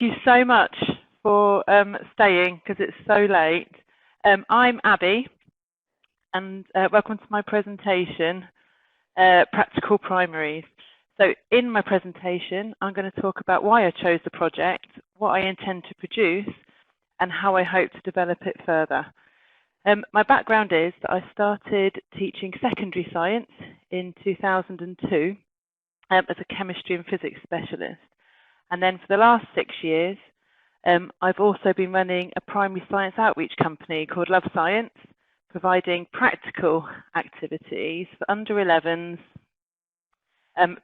Thank you so much for staying because it's so late. I'm Abby, and welcome to my presentation, Practical Primaries. So in my presentation, I'm going to talk about why I chose the project, what I intend to produce, and how I hope to develop it further. My background is that I started teaching secondary science in 2002 as a chemistry and physics specialist. And then for the last 6 years, I've also been running a primary science outreach company called Love Science, providing practical activities for under 11s,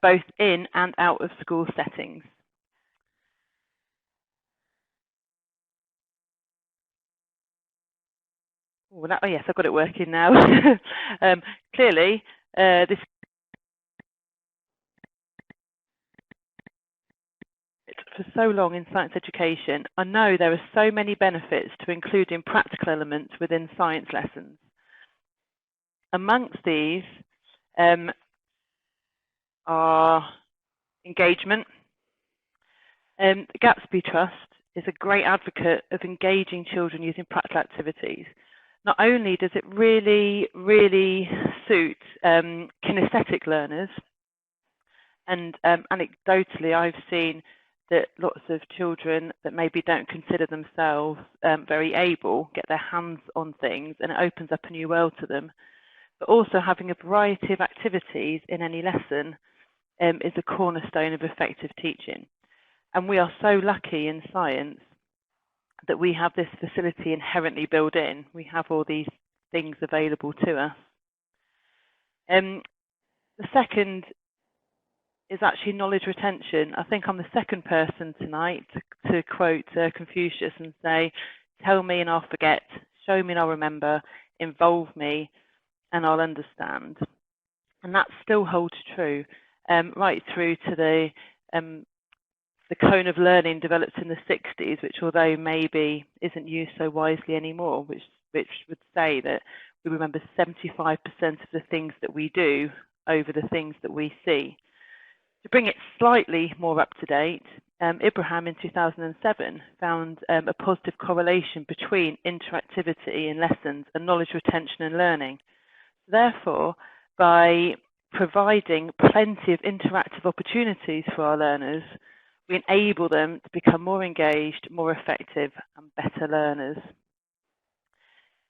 both in and out of school settings. Oh, yes, I've got it working now. Clearly, this for so long in science education, I know there are so many benefits to including practical elements within science lessons. Amongst these are engagement. The Gatsby Trust is a great advocate of engaging children using practical activities. Not only does it really suit kinesthetic learners, and anecdotally I've seen that lots of children that maybe don't consider themselves very able get their hands on things, and it opens up a new world to them. But also having a variety of activities in any lesson is a cornerstone of effective teaching. And we are so lucky in science that we have this facility inherently built in. We have all these things available to us. The second is actually knowledge retention. I think I'm the second person tonight to quote Confucius and say, tell me and I'll forget, show me and I'll remember, involve me and I'll understand. And that still holds true right through to the cone of learning developed in the 60s, which although maybe isn't used so wisely anymore, which would say that we remember 75% of the things that we do over the things that we see. To bring it slightly more up to date, Ibrahim in 2007 found a positive correlation between interactivity in lessons and knowledge retention and learning. Therefore, by providing plenty of interactive opportunities for our learners, we enable them to become more engaged, more effective, and better learners.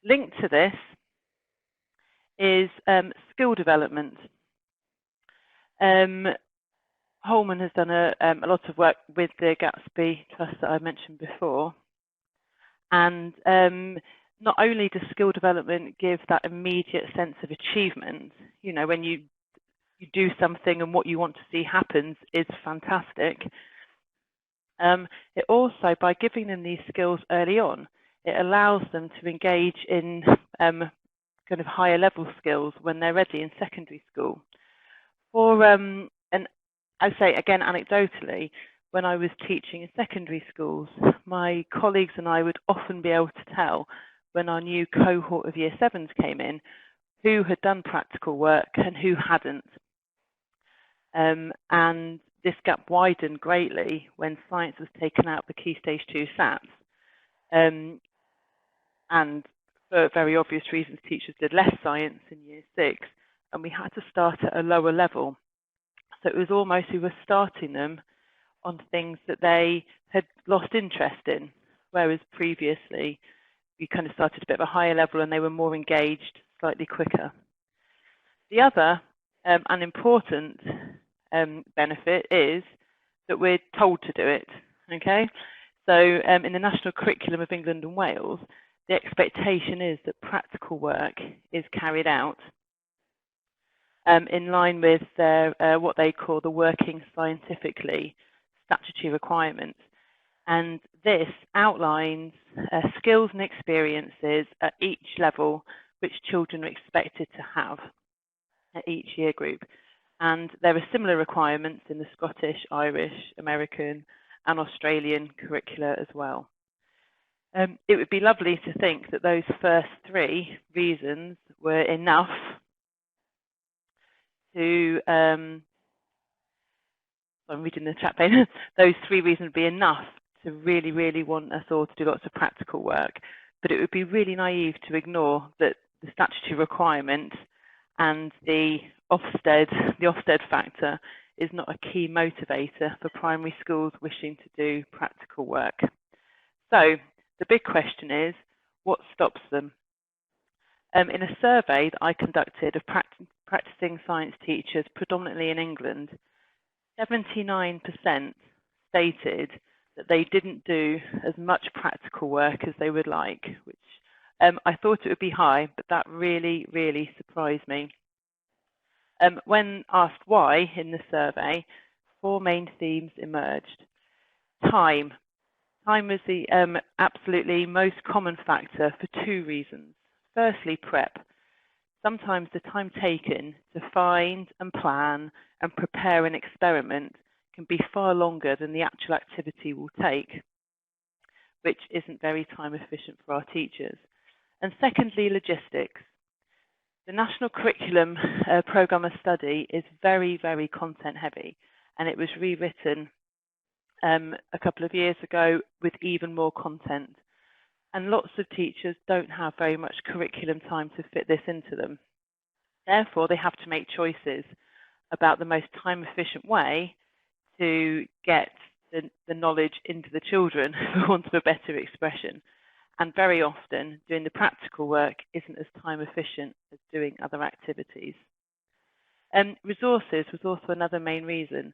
Linked to this is skill development. Holman has done a lot of work with the Gatsby Trust that I mentioned before. And not only does skill development give that immediate sense of achievement, you know, when you do something and what you want to see happens is fantastic. It also, by giving them these skills early on, it allows them to engage in kind of higher level skills when they're ready in secondary school. For and I say again anecdotally, when I was teaching in secondary schools, my colleagues and I would often be able to tell when our new cohort of year 7s came in who had done practical work and who hadn't. And this gap widened greatly when science was taken out the Key Stage 2 SATs. And for very obvious reasons, teachers did less science in year 6, and we had to start at a lower level. So it was almost we were starting them on things that they had lost interest in, whereas previously we kind of started a bit of a higher level and they were more engaged slightly quicker. The other and important benefit is that we're told to do it, okay? So in the National Curriculum of England and Wales, the expectation is that practical work is carried out in line with what they call the Working Scientifically statutory requirements. And this outlines skills and experiences at each level which children are expected to have at each year group. And there are similar requirements in the Scottish, Irish, American, and Australian curricula as well. It would be lovely to think that those first 3 reasons were enough to, I'm reading the chat pane, those 3 reasons would be enough to really, really want us all to do lots of practical work, but it would be really naive to ignore that the statutory requirement and the Ofsted factor is not a key motivator for primary schools wishing to do practical work. So the big question is, what stops them? In a survey that I conducted of practicing science teachers, predominantly in England, 79% stated that they didn't do as much practical work as they would like, which I thought it would be high, but that really, really surprised me. When asked why in the survey, 4 main themes emerged. Time. Time was the absolutely most common factor for 2 reasons. Firstly, prep. Sometimes the time taken to find and plan and prepare an experiment can be far longer than the actual activity will take, which isn't very time efficient for our teachers. And secondly, logistics. The National Curriculum Programme of Study is very, very content heavy, and it was rewritten a couple of years ago with even more content. And lots of teachers don't have very much curriculum time to fit this into them. Therefore, they have to make choices about the most time efficient way to get the knowledge into the children, for want of a better expression. And very often, doing the practical work isn't as time efficient as doing other activities. Resources was also another main reason.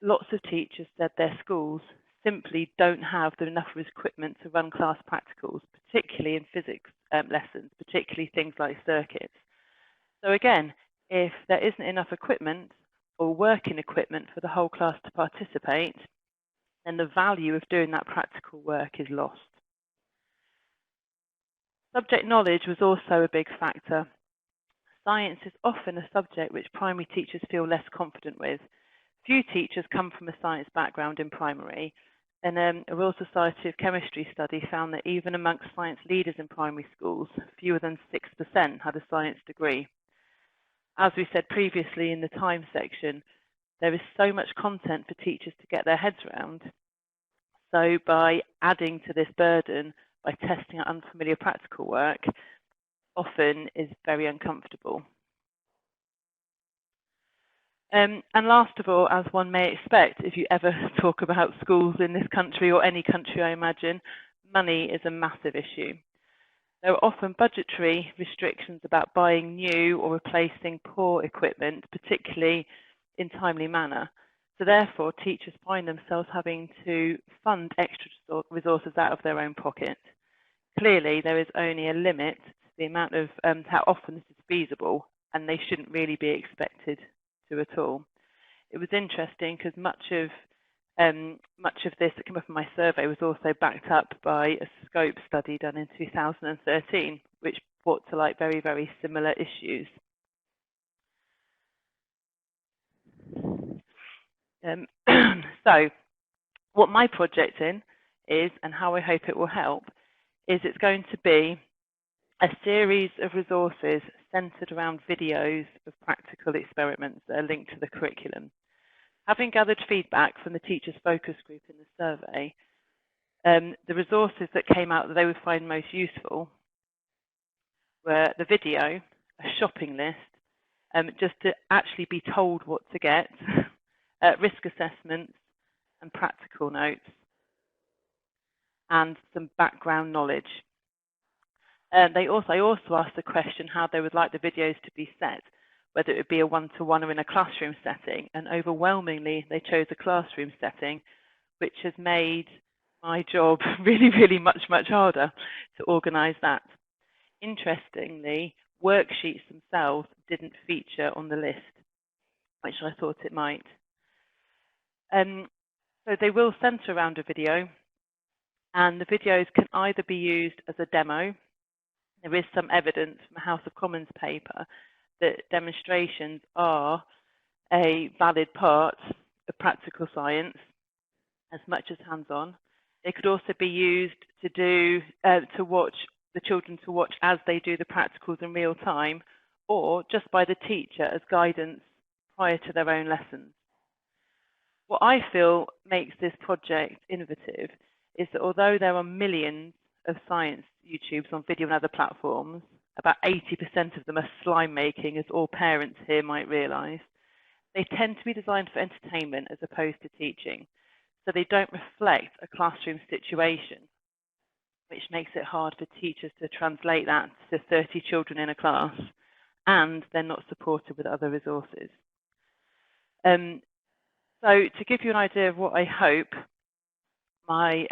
Lots of teachers said their schools simply don't have enough equipment to run class practicals, particularly in physics lessons, particularly things like circuits. So again, if there isn't enough equipment or working equipment for the whole class to participate, then the value of doing that practical work is lost. Subject knowledge was also a big factor. Science is often a subject which primary teachers feel less confident with. Few teachers come from a science background in primary, and a Royal Society of Chemistry study found that even amongst science leaders in primary schools, fewer than 6% had a science degree. As we said previously in the time section, there is so much content for teachers to get their heads around. So by adding to this burden, by testing out unfamiliar practical work, often is very uncomfortable. And last of all, as one may expect, if you ever talk about schools in this country or any country, I imagine, money is a massive issue. There are often budgetary restrictions about buying new or replacing poor equipment, particularly in timely manner. So therefore, teachers find themselves having to fund extra resources out of their own pocket. Clearly, there is only a limit to the amount of how often this is feasible, and they shouldn't really be expected to at all. It was interesting because much of this that came up in my survey was also backed up by a scope study done in 2013, which brought to light very, very similar issues. So what my project is, and how I hope it will help, is it's going to be a series of resources centered around videos of practical experiments that are linked to the curriculum. Having gathered feedback from the teachers' focus group in the survey, the resources that came out that they would find most useful were the video, a shopping list, just to actually be told what to get, risk assessments and practical notes, and some background knowledge. I also asked the question how they would like the videos to be set, whether it would be a one-to-one or in a classroom setting, and overwhelmingly they chose a classroom setting, which has made my job really, really much, much harder to organise that. Interestingly, worksheets themselves didn't feature on the list, which I thought it might. So they will centre around a video, and the videos can either be used as a demo. There is some evidence from a House of Commons paper that demonstrations are a valid part of practical science as much as hands-on. They could also be used to watch the children as they do the practicals in real time, or just by the teacher as guidance prior to their own lessons. What I feel makes this project innovative is that although there are millions of science YouTubes on video and other platforms, about 80% of them are slime making, as all parents here might realise. They tend to be designed for entertainment as opposed to teaching, so they don't reflect a classroom situation, which makes it hard for teachers to translate that to 30 children in a class, and they're not supported with other resources. So to give you an idea of what I hope I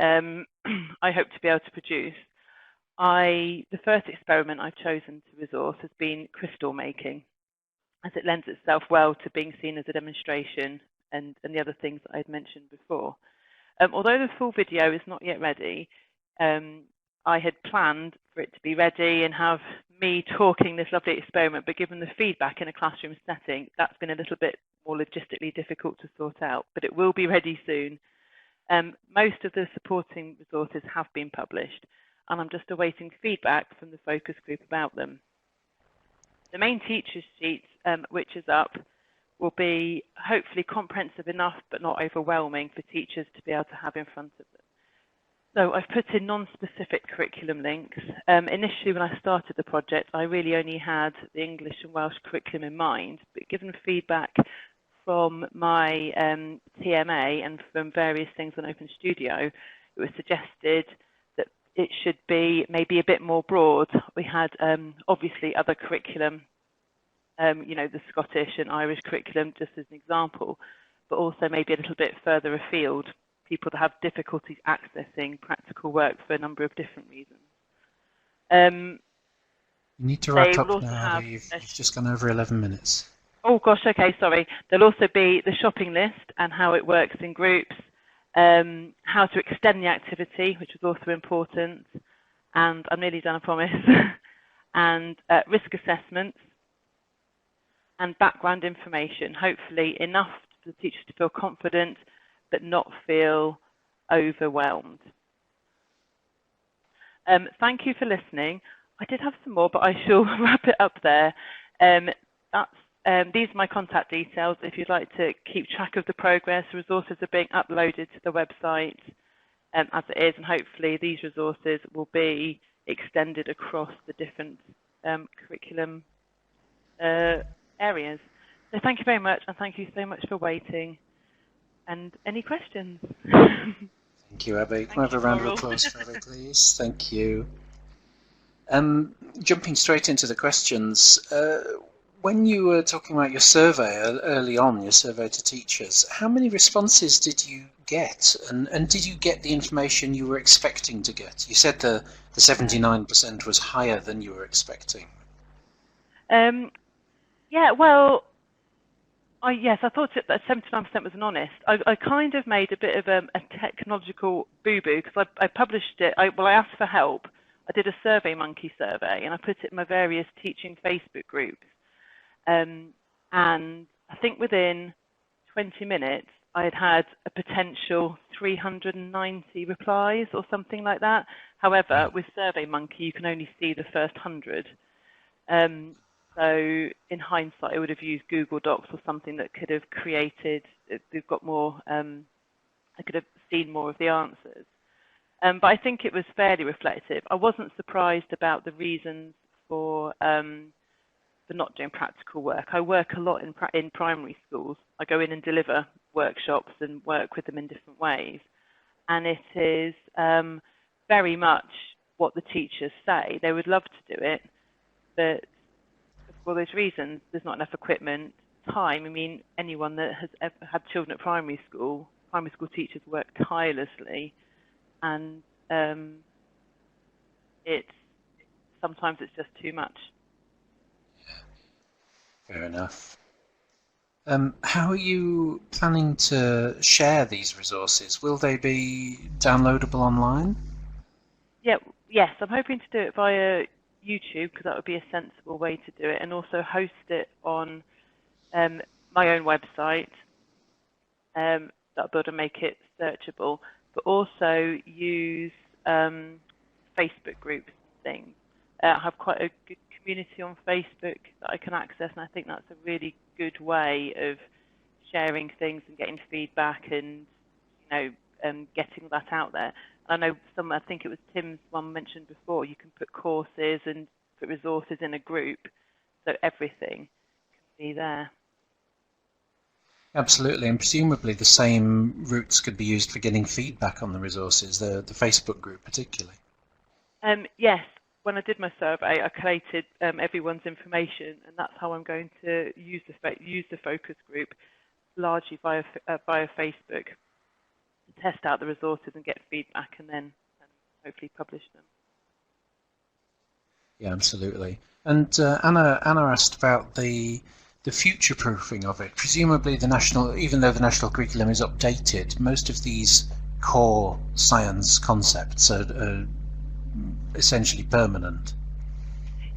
hope to be able to produce, the first experiment I've chosen to resource has been crystal making, as it lends itself well to being seen as a demonstration and the other things that I'd mentioned before. Although the full video is not yet ready, I had planned for it to be ready and have me talking this lovely experiment, but given the feedback in a classroom setting, that's been a little bit more logistically difficult to sort out, but it will be ready soon. Most of the supporting resources have been published, and I'm just awaiting feedback from the focus group about them. The main teacher's sheet, which is up, will be hopefully comprehensive enough but not overwhelming for teachers to be able to have in front of them. So I've put in non-specific curriculum links. Initially, when I started the project, I really only had the English and Welsh curriculum in mind, but given feedback from my TMA and from various things on Open Studio, it was suggested that it should be maybe a bit more broad. We had obviously other curriculum, the Scottish and Irish curriculum, just as an example, but also maybe a little bit further afield, people that have difficulties accessing practical work for a number of different reasons. You need to wrap up now, Abby. You've just gone over 11 minutes. Oh gosh, okay, sorry. There'll also be the shopping list and how it works in groups, how to extend the activity, which was also important, and I'm nearly done, I promise, and risk assessments and background information, hopefully enough for the teachers to feel confident but not feel overwhelmed. Thank you for listening. I did have some more, but I shall wrap it up there. These are my contact details. If you'd like to keep track of the progress, resources are being uploaded to the website as it is, and hopefully these resources will be extended across the different curriculum areas. So thank you very much, and thank you so much for waiting. And any questions? Thank you, Abby. Can I have a round of applause for Abby, please? Thank you. Jumping straight into the questions, when you were talking about your survey early on, your survey to teachers, how many responses did you get? And did you get the information you were expecting to get? You said the 79% was higher than you were expecting. Yeah, well, yes, I thought that 79% was an honest. I kind of made a bit of a technological boo-boo because I published it. I asked for help. I did a SurveyMonkey survey, and I put it in my various teaching Facebook groups. And I think within 20 minutes, I had a potential 390 replies or something like that. However, with SurveyMonkey, you can only see the first 100. So in hindsight, I would have used Google Docs or something that could have created, they've got more, I could have seen more of the answers. But I think it was fairly reflective. I wasn't surprised about the reasons for not doing practical work. I work a lot in primary schools. I go in and deliver workshops and work with them in different ways. And it is very much what the teachers say. They would love to do it, but for all those reasons, there's not enough equipment, time. I mean, anyone that has ever had children at primary school teachers work tirelessly, and sometimes it's just too much. Fair enough. How are you planning to share these resources? Will they be downloadable online? Yes, I'm hoping to do it via YouTube because that would be a sensible way to do it, and also host it on my own website. That'll be able to make it searchable, but also use Facebook groups and things. I have quite a good community on Facebook that I can access, and I think that's a really good way of sharing things and getting feedback and, getting that out there. I know I think it was Tim's one mentioned before, you can put courses and put resources in a group, so everything can be there. Absolutely, and presumably the same routes could be used for getting feedback on the resources, the Facebook group particularly. Yes, when I did my survey, I collated everyone's information, and that's how I'm going to use the focus group, largely via Facebook, to test out the resources and get feedback, and then hopefully publish them. Yeah, absolutely. And Anna asked about the future proofing of it. Presumably even though the national curriculum is updated, most of these core science concepts are essentially permanent.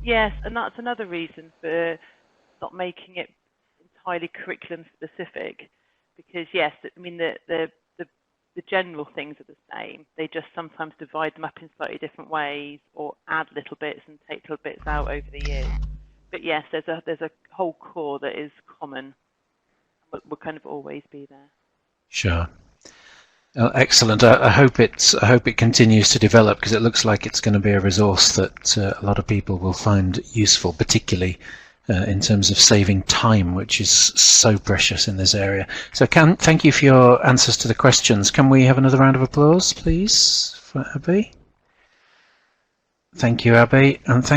Yes, and that's another reason for not making it entirely curriculum specific, because yes, I mean the general things are the same. They just sometimes divide them up in slightly different ways, or add little bits and take little bits out over the years. But yes, there's a whole core that is common, but will kind of always be there. Sure. Excellent. I hope it continues to develop, because it looks like it's going to be a resource that a lot of people will find useful, particularly in terms of saving time, which is so precious in this area. So thank you for your answers to the questions. Can we have another round of applause, please, for Abby? Thank you, Abby, and thank